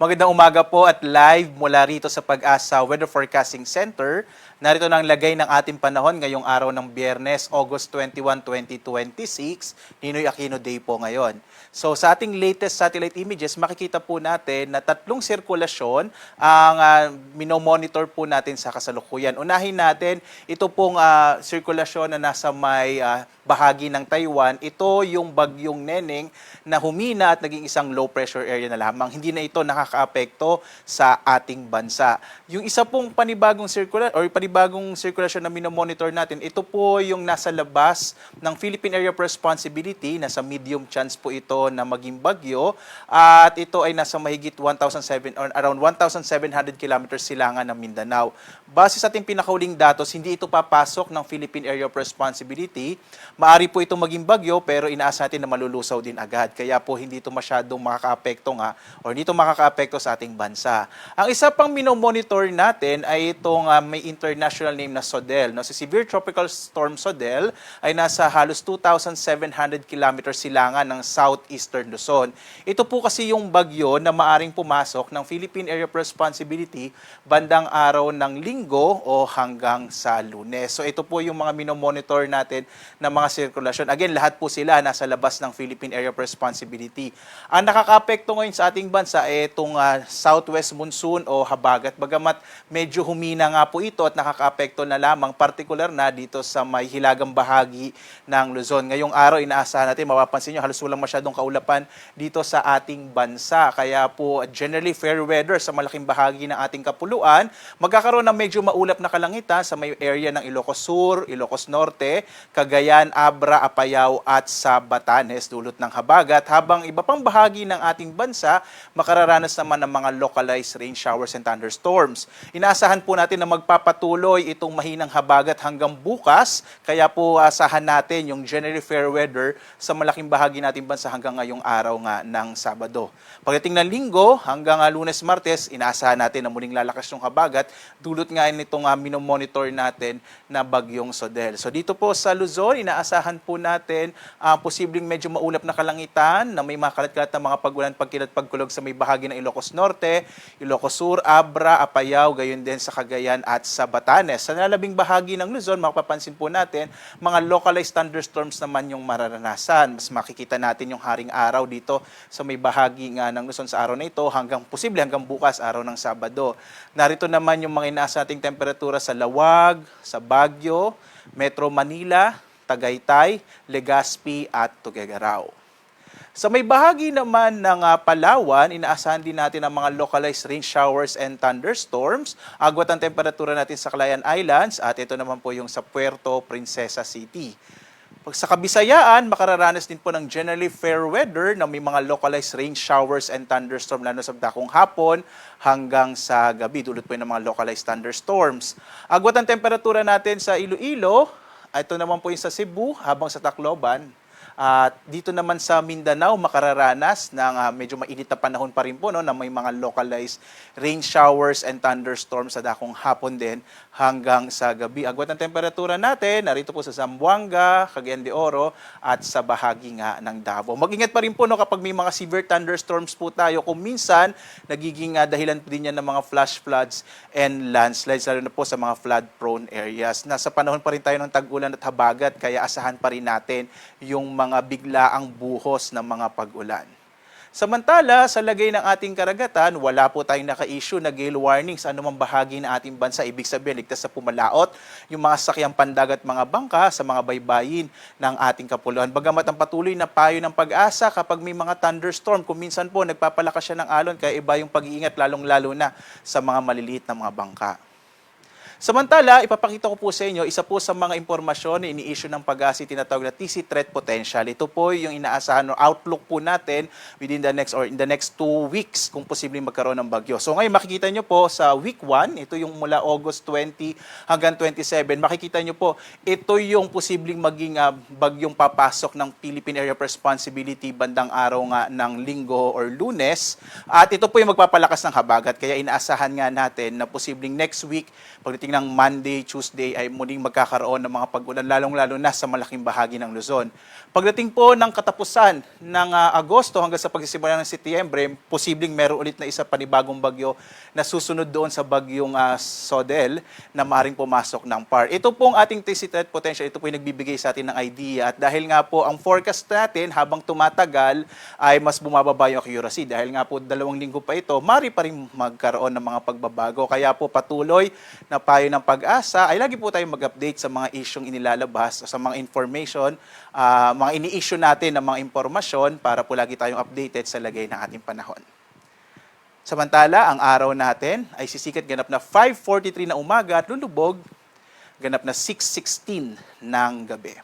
Magandang umaga po at live mula rito sa Pag-asa Weather Forecasting Center. Narito na ang lagay ng ating panahon ngayong araw ng Biyernes, August 21, 2026. Ninoy Aquino Day po ngayon. So sa ating latest satellite images, makikita po natin na tatlong sirkulasyon ang minomonitor po natin sa kasalukuyan. Unahin natin, ito pong sirkulasyon na nasa may bahagi ng Taiwan. Ito yung bagyong Neneng na humina at naging isang low pressure area na lamang. Hindi na ito nakakaapekto sa ating bansa. Yung isa pong panibagong sirkulasyon na minomonitor natin, ito po yung nasa labas ng Philippine Area of Responsibility, nasa medium chance po ito na maging bagyo, at ito ay nasa mahigit around 1,700 kilometers silangan ng Mindanao. Base sa ating pinakahuling datos, hindi ito papasok ng Philippine Area of Responsibility. Maari po ito maging bagyo pero inaasa natin na malulusaw din agad. Kaya po hindi ito masyadong makakaapekto o hindi ito makakaapekto sa ating bansa. Ang isa pang minomonitor natin ay itong may international name na SODEL. No? Si Severe Tropical Storm SODEL ay nasa halos 2,700 kilometers silangan ng southeastern Luzon. Ito po kasi yung bagyo na maaring pumasok ng Philippine Area of Responsibility bandang araw ng Linggo o hanggang sa Lunes. So ito po yung mga minomonitor natin na mga sirkulasyon. Again, lahat po sila nasa labas ng Philippine Area of Responsibility. Ang nakakaapekto ngayon sa ating bansa ay itong southwest monsoon o habagat. Bagamat medyo humina nga po ito at nakakaapekto na lamang, particular na dito sa may hilagang bahagi ng Luzon. Ngayong araw, inaasahan natin, mapapansin nyo, halos walang masyadong kaulapan dito sa ating bansa. Kaya po, generally fair weather sa malaking bahagi ng ating kapuluan. Magkakaroon ng medyo maulap na kalangitan sa may area ng Ilocos Sur, Ilocos Norte, Cagayan, Abra, Apayao at sa Batanes, dulot ng habagat, habang iba pang bahagi ng ating bansa makararanas naman ng mga localized rain showers and thunderstorms. Inaasahan po natin na magpapatuloy itong mahinang habagat hanggang bukas, kaya po asahan natin yung generally fair weather sa malaking bahagi nating bansa hanggang ngayong araw nga ng Sabado. Pagdating ng Linggo hanggang Lunes, Martes, inaasahan natin na muling lalakas yung habagat, dulot nga nitong minomonitor natin na bagyong SODEL. So dito po sa Luzon, inaasahan po natin posibleng medyo maulap na kalangitan na may mga kalat-kalat na mga pagulan, pagkilat, pagkulog sa may bahagi ng Ilocos Norte, Ilocos Sur, Abra, Apayao, gayon din sa Cagayan at sa Batanes. Sa nalalabing bahagi ng Luzon, mapapansin po natin, mga localized thunderstorms naman yung mararanasan. Mas makikita natin yung haring araw dito sa may bahagi nga ng Luzon sa araw na ito hanggang bukas, araw ng Sabado. Narito naman yung mga inaasa nating temperatura sa Lawag, sa Baguio, Metro Manila, Tagaytay, Legazpi at Tuguegarao. Sa may bahagi naman ng Palawan, inaasahan din natin ang mga localized rain showers and thunderstorms. Agwat ang temperatura natin sa Calayan Islands at ito naman po yung sa Puerto Princesa City. Pag sa Kabisayaan, makararanas din po ng generally fair weather na may mga localized rain showers and thunderstorm lalo sa dakong hapon hanggang sa gabi. Dulot po yung mga localized thunderstorms. Agwat ang temperatura natin sa Iloilo, ito naman po yung sa Cebu habang sa Tacloban. At dito naman sa Mindanao, makararanas ng medyo mainit na panahon pa rin po, no, na may mga localized rain showers and thunderstorms sa dakong hapon din hanggang sa gabi. Agwat ang temperatura natin, narito po sa Zamboanga, Cagayan de Oro at sa bahagi nga ng Davao. Mag-ingat pa rin po kapag may mga severe thunderstorms po tayo. Kung minsan, nagiging dahilan po din yan ng mga flash floods and landslides, lalo na po sa mga flood-prone areas. Nasa panahon pa rin tayo ng tag-ulan at habagat, kaya asahan pa rin natin yung mga biglaang buhos ng mga pag-ulan. Samantala, sa lagay ng ating karagatan, wala po tayong naka-issue na gale warning sa anumang bahagi ng ating bansa. Ibig sabihin, ligtas sa pumalaot yung mga sakyang pandagat, mga bangka sa mga baybayin ng ating kapuluan. Bagamat ang patuloy na payo ng Pag-asa kapag may mga thunderstorm, kung minsan po nagpapalakas siya ng alon, kaya iba yung pag-iingat lalong-lalo na sa mga maliliit na mga bangka. Samantala, ipapakita ko po sa inyo, isa po sa mga impormasyon na ini-issue ng Pag-asa tinatawag na TC Threat Potential. Ito po yung inaasahan o outlook po natin within the next or in the next 2 weeks kung posibleng magkaroon ng bagyo. So ngayon makikita nyo po sa week 1, ito yung mula August 20 hanggang 27, makikita nyo po, ito yung posibleng maging bagyong papasok ng Philippine Area of Responsibility bandang araw nga ng Linggo or Lunes. At ito po yung magpapalakas ng habagat. Kaya inaasahan nga natin na posibleng next week, pagdating pagdating ng Monday, Tuesday ay muling magkakaroon ng mga pag-ulan, lalong-lalo na sa malaking bahagi ng Luzon. Pagdating po ng katapusan ng Agosto hanggang sa pagsisimula ng Setyembre, posibleng meron ulit na isa panibagong bagyo na susunod doon sa bagyong Sodel na maaaring pumasok ng PAR. Ito pong ating threat potential, ito po yung nagbibigay sa atin ng idea. At dahil nga po ang forecast natin habang tumatagal ay mas bumababa yung accuracy. Dahil nga po 2 linggo pa ito, maaari pa rin magkaroon ng mga pagbabago. Kaya po patuloy na payo ng Pag-asa ay lagi po tayong mag-update sa mga isyong inilalabas, sa mga information, mga ini-issue natin ng mga impormasyon para po lagi tayong updated sa lagay ng ating panahon. Samantala, ang araw natin ay sisikat ganap na 5:43 na umaga at lulubog ganap na 6:16 ng gabi.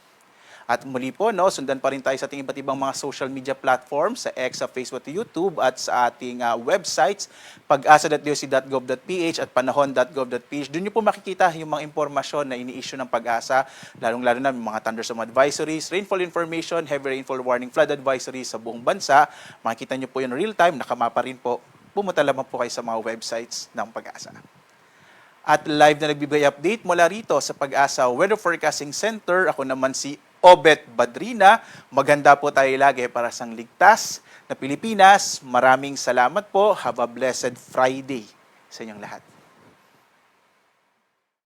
At muli po, sundan pa rin tayo sa ating iba't ibang mga social media platforms, sa X, sa Facebook, YouTube, at sa ating websites, pag-asa.doc.gov.ph at panahon.gov.ph. Doon nyo po makikita yung mga impormasyon na ini-issue ng Pag-asa, lalong-lalo na yung mga thunderstorm advisories, rainfall information, heavy rainfall warning, flood advisories sa buong bansa. Makikita nyo po yun real-time, nakamapa rin po. Pumunta lamang po kayo sa mga websites ng Pag-asa. At live na nagbibigay update mula rito sa Pag-asa Weather Forecasting Center. Ako naman si Obet Badrina. Maganda po tayo lagi para sa ligtas na Pilipinas. Maraming salamat po. Have a blessed Friday sa inyong lahat.